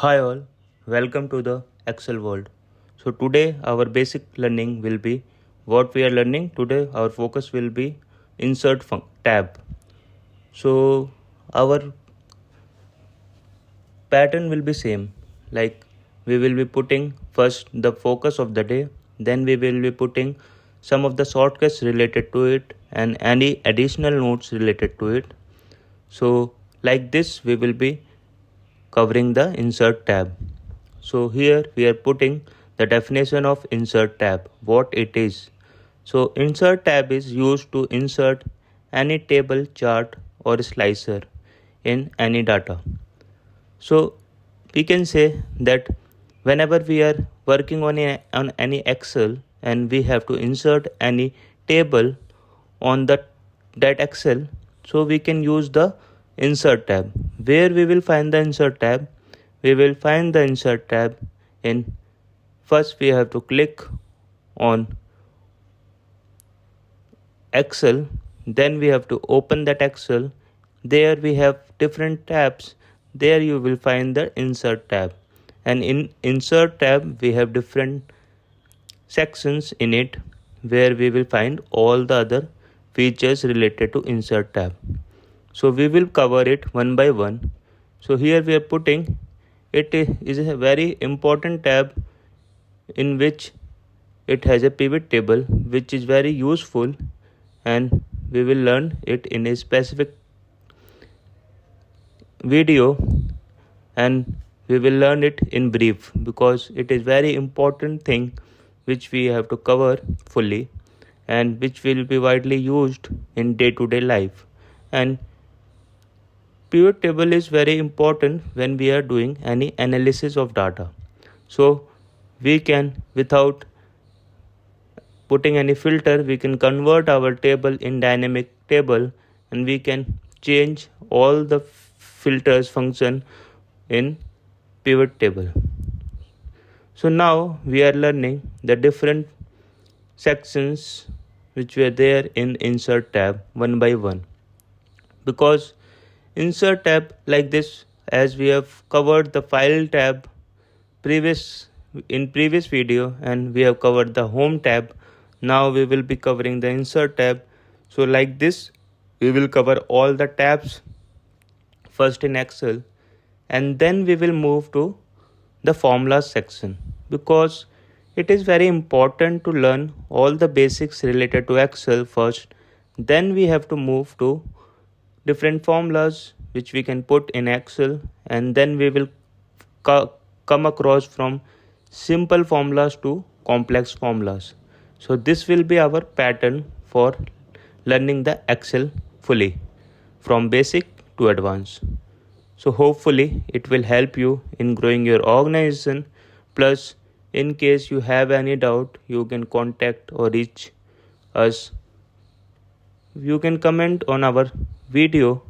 Hi all, welcome to the Excel world. So today our basic learning will be what we are learning today. Our focus will be insert tab. So our pattern will be same, like we will be putting first the focus of the day, then we will be putting some of the shortcuts related to it and any additional notes related to it. So like this we will be covering the insert tab. So here we are putting the definition of insert tab, what it is. So insert tab is used to insert any table, chart or slicer in any data. So we can say that whenever we are working on any Excel and we have to insert any table on that Excel, so we can use the insert tab. Where we will find the insert tab? We will find the insert tab in first we have to click on Excel, then we have to open that Excel. There we have different tabs. There you will find the insert tab, and in insert tab we have different sections in it where we will find all the other features related to insert tab. So we will cover it one by one. So here we are putting it is a very important tab in which it has a pivot table which is very useful, and we will learn it in a specific video, and we will learn it in brief because it is very important thing which we have to cover fully and which will be widely used in day-to-day life. And pivot table is very important when we are doing any analysis of data. So we can, without putting any filter, we can convert our table in dynamic table, and we can change all the filters function in pivot table. So now we are learning the different sections which were there in insert tab one by one, because insert tab like this, as we have covered the file tab previous video and we have covered the home tab. Now we will be covering the insert tab. So like this we will cover all the tabs first in Excel, and then we will move to the formulas section, because it is very important to learn all the basics related to Excel first. Then we have to move to different formulas which we can put in Excel, and then we will come across from simple formulas to complex formulas. So this will be our pattern for learning the Excel fully from basic to advanced. So hopefully it will help you in growing your organization. Plus, in case you have any doubt, you can contact or reach us. You can comment on our video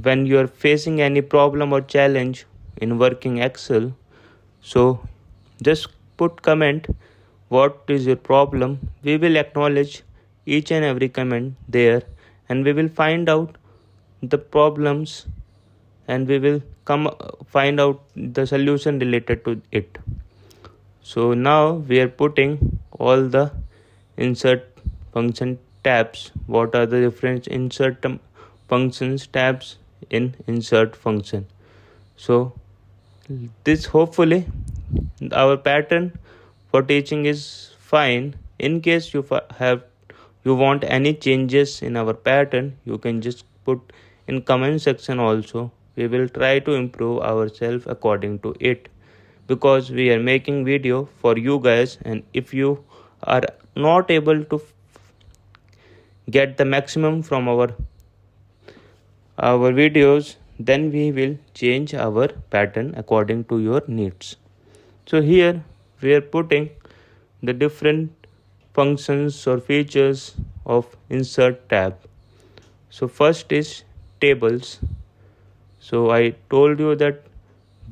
when you are facing any problem or challenge in working Excel. So just put comment what is your problem. We will acknowledge each and every comment there, and we will find out the problems, and we will find out the solution related to it. So now we are putting all the insert function tabs. What are the different insert functions tabs in insert function? So this hopefully our pattern for teaching is fine. In case you want any changes in our pattern, you can just put in comment section also. We will try to improve ourselves according to it, because we are making video for you guys, and if you are not able to get the maximum from our videos, then we will change our pattern according to your needs. So here we are putting the different functions or features of insert tab. So first is tables. So I told you that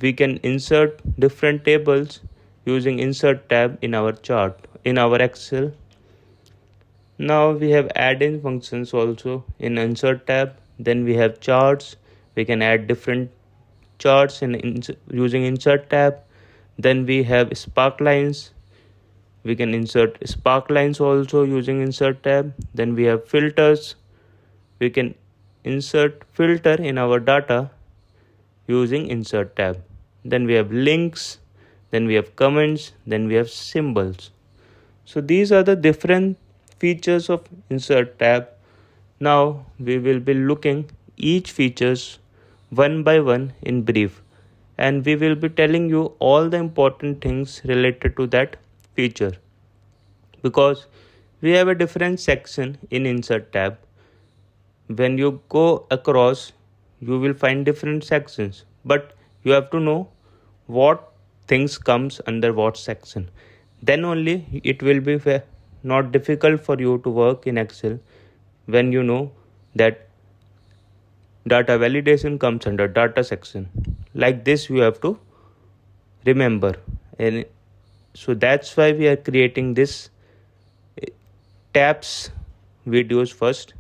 we can insert different tables using insert tab in our chart in our Excel. Now we have add-in functions also in insert tab. Then we have charts. We can add different charts using insert tab. Then we have spark lines. We can insert spark lines also using insert tab. Then we have filters. We can insert filter in our data using insert tab. Then we have links. Then we have comments. Then we have symbols. So these are the different features of insert tab. Now we will be looking each features one by one in brief, and we will be telling you all the important things related to that feature, because we have a different section in insert tab. When you go across, you will find different sections, but you have to know what things comes under what section. Then only it will be not difficult for you to work in Excel, when you know that data validation comes under data section. Like this you have to remember, and so that's why we are creating this tabs videos first.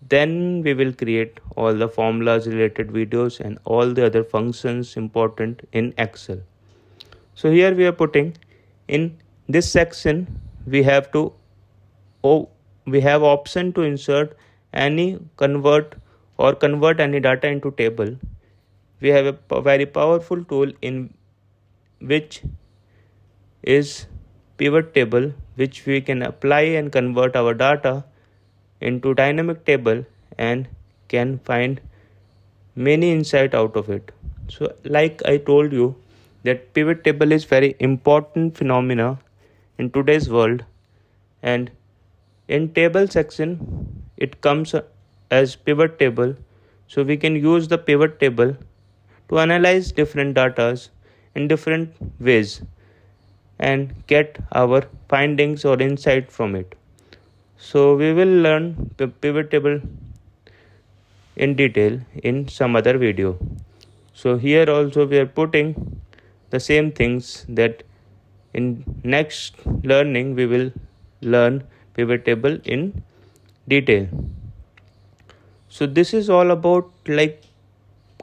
Then we will create all the formulas related videos and all the other functions important in Excel. So here we are putting in this section, we have option to insert any convert any data into table. We have a very powerful tool in which is pivot table, which we can apply and convert our data into dynamic table and can find many insight out of it. So like I told you that pivot table is very important phenomena in today's world, and in table section it comes as pivot table. So we can use the pivot table to analyze different datas in different ways and get our findings or insight from it. So we will learn the pivot table in detail in some other video. So here also we are putting the same things that in next learning we will learn pivot table in detail. So this is all about like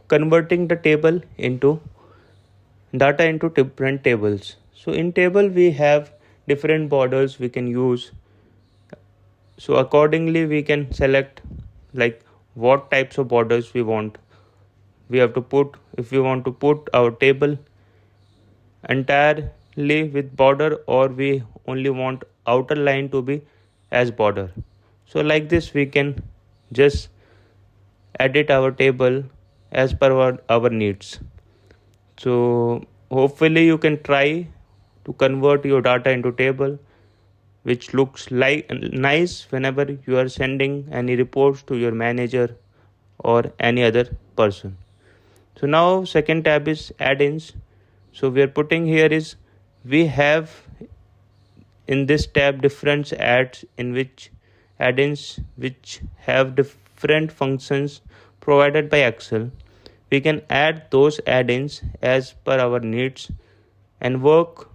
converting the table into data into different tables. So in table we have different borders we can use. So accordingly we can select like what types of borders we want. We have to put, if we want to put our table entirely with border, or we only want outer line to be as border. So like this we can just edit our table as per our needs. So hopefully you can try to convert your data into table which looks like nice whenever you are sending any reports to your manager or any other person. So now second tab is add-ins. So we are putting here is we have in this tab different ads in which add-ins which have different functions provided by Excel. We can add those add-ins as per our needs and work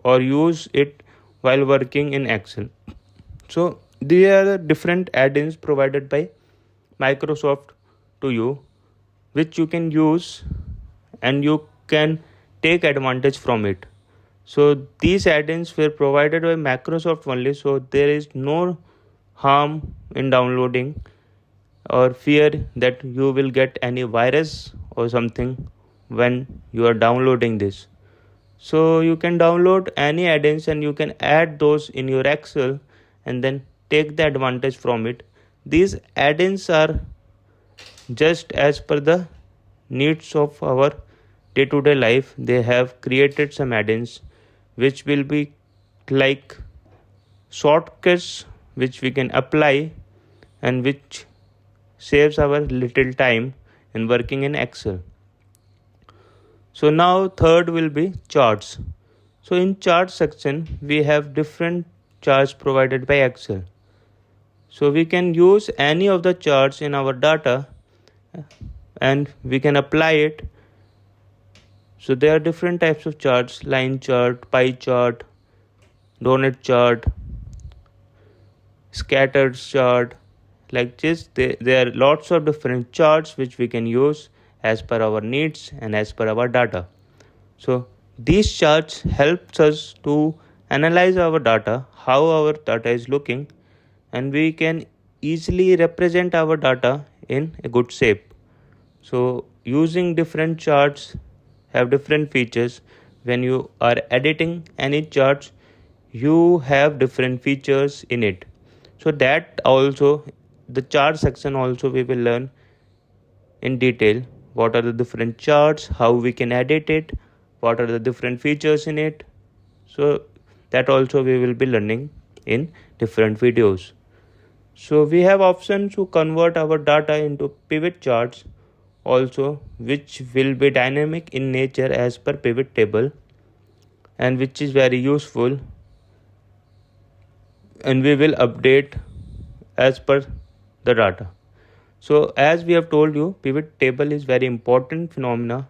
or use it while working in Excel. So there are different add-ins provided by Microsoft to you, which you can use and you can take advantage from it. So these add-ins were provided by Microsoft only, so there is no harm in downloading or fear that you will get any virus or something when you are downloading this. So you can download any add-ins and you can add those in your Excel and then take the advantage from it. These add-ins are just as per the needs of our day-to-day life. They have created some add-ins which will be like shortcuts which we can apply and which saves our little time in working in Excel. So now third will be charts. So in chart section we have different charts provided by Excel. So we can use any of the charts in our data and we can apply it. So there are different types of charts: line chart, pie chart, donut chart, scattered chart. Like this, there are lots of different charts which we can use as per our needs and as per our data. So these charts helps us to analyze our data, how our data is looking, and we can easily represent our data in a good shape. So using different charts have different features. When you are editing any charts, you have different features in it. So that also, the chart section also we will learn in detail what are the different charts, how we can edit it, what are the different features in it. So that also we will be learning in different videos. So we have options to convert our data into pivot charts also, which will be dynamic in nature as per pivot table, and which is very useful, and we will update as per the data. So as we have told you, pivot table is very important phenomena.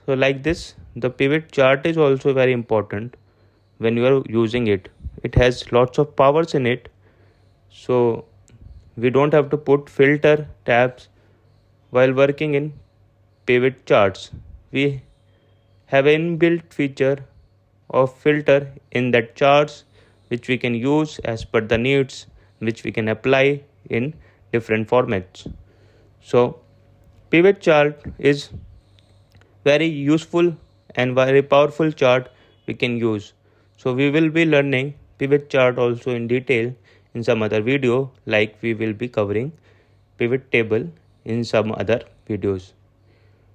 So like this, the pivot chart is also very important when you are using it. It has lots of powers in it. So we don't have to put filter tabs while working in pivot charts. We have an inbuilt feature of filter in that charts, which we can use as per the needs, which we can apply in different formats. So pivot chart is very useful and very powerful chart we can use. So we will be learning pivot chart also in detail in some other video, like we will be covering pivot table in some other videos.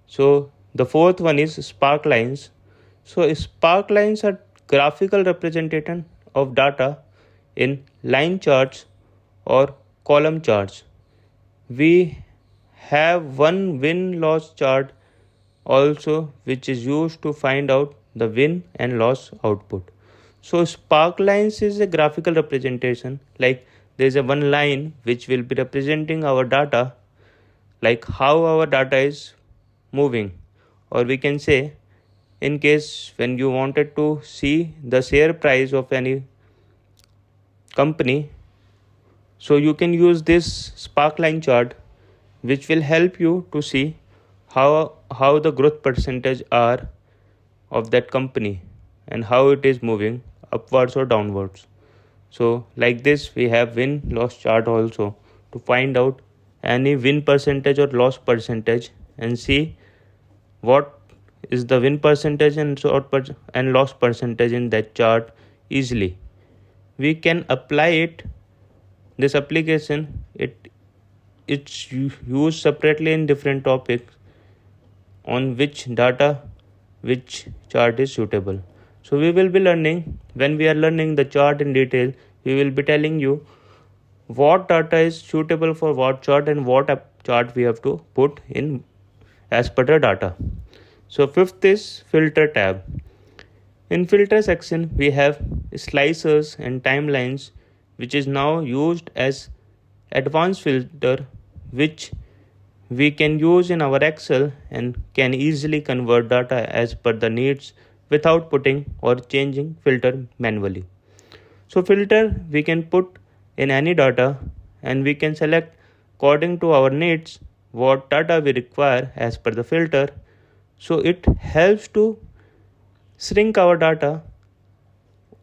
So the fourth one is spark lines. So spark lines are graphical representation of data in line charts or column charts. We have one win-loss chart also, which is used to find out the win and loss output. So spark lines is a graphical representation, like there is a one line which will be representing our data, like how our data is moving. Or we can say, in case when you wanted to see the share price of any company, so you can use this spark line chart, which will help you to see how the growth percentage are of that company and how it is moving upwards or downwards. So like this, we have win loss chart also to find out any win percentage or loss percentage and see what is the win percentage and loss percentage in that chart easily. We can apply it, this application, it's used separately in different topics on which data, which chart is suitable. So we will be learning, when we are learning the chart in detail, we will be telling you what data is suitable for what chart and what chart we have to put in as per the data. So fifth is filter tab. In filter section, we have slicers and timelines, which is now used as advanced filter, which we can use in our Excel and can easily convert data as per the needs without putting or changing filter manually. So filter we can put in any data, and we can select according to our needs what data we require as per the filter. So it helps to shrink our data,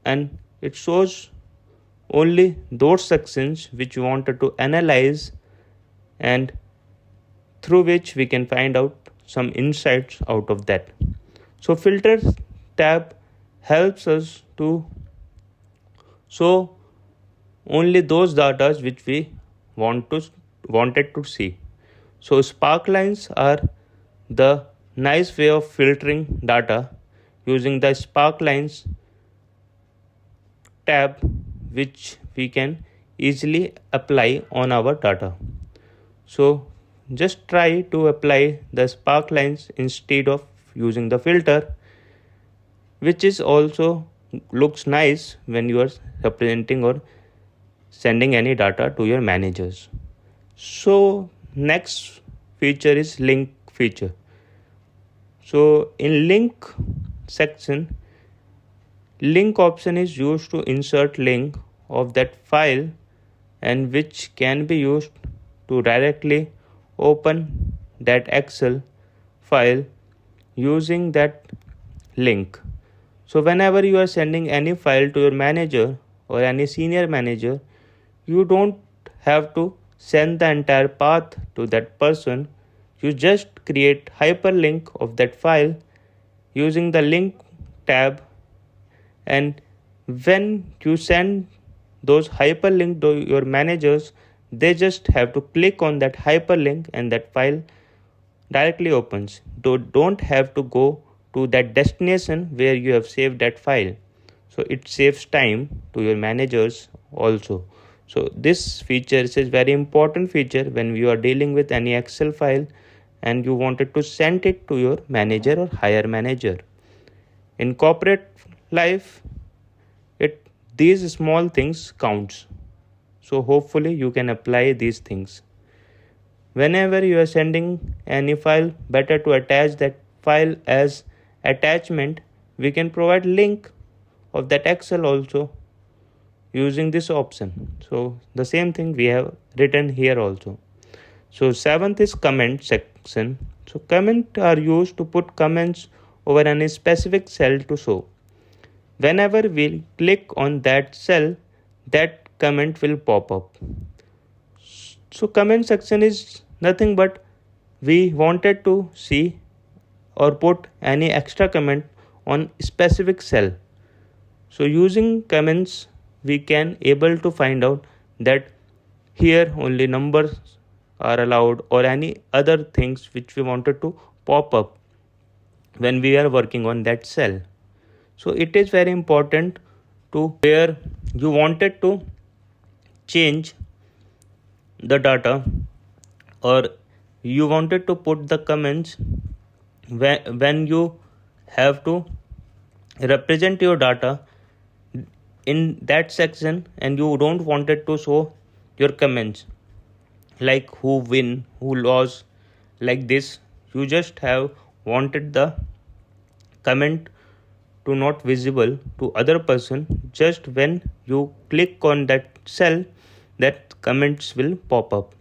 and it shows only those sections which we wanted to analyze, and through which we can find out some insights out of that. So filter tab helps us to show only those data which we wanted to see. So spark lines are the nice way of filtering data using the spark lines tab, which we can easily apply on our data. So just try to apply the spark lines instead of using the filter, which is also looks nice when you are representing or sending any data to your managers. So next feature is link feature. So in link section, link option is used to insert link of that file, and which can be used to directly open that Excel file using that link. So whenever you are sending any file to your manager or any senior manager, you don't have to send the entire path to that person. You just create hyperlink of that file using the link tab, and when you send those hyperlink to your managers, they just have to click on that hyperlink and that file directly opens. Don't have to go to that destination where you have saved that file. So it saves time to your managers also. So this feature is a very important feature when you are dealing with any Excel file and you wanted to send it to your manager or higher manager. In corporate life, these small things counts. So hopefully you can apply these things. Whenever you are sending any file, better to attach that file as attachment. We can provide link of that Excel also using this option. So the same thing we have written here also. So seventh is comment section. So comment are used to put comments over any specific cell to show. Whenever we click on that cell, that comment will pop up. So comment section is nothing but we wanted to see or put any extra comment on specific cell. So using comments, we can able to find out that here only numbers are allowed or any other things which we wanted to pop up when we are working on that cell. So it is very important to where you wanted to change the data or you wanted to put the comments when you have to represent your data in that section and you don't wanted to show your comments like who win, who lost, like this. You just have wanted the comment to not visible to other person. Just when you click on that cell, that comments will pop up.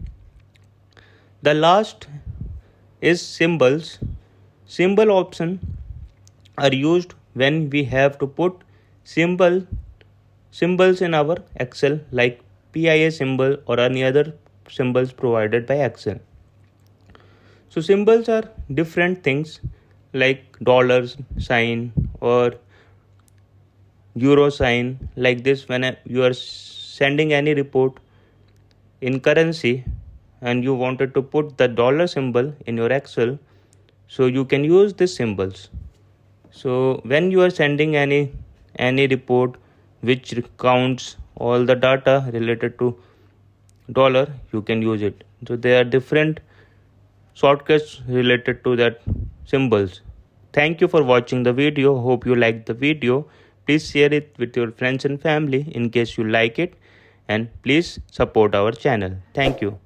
The last is symbols. Symbol option are used when we have to put symbols in our Excel like PIA symbol or any other symbols provided by Excel. So symbols are different things like dollars sign or euro sign, like this. When you are sending any report in currency and you wanted to put the dollar symbol in your Excel, so you can use these symbols. So when you are sending any report which counts all the data related to dollar, you can use it. So there are different shortcuts related to that symbols. Thank you for watching the video. Hope you liked the video. Please share it with your friends and family in case you like it, and please support our channel. Thank you.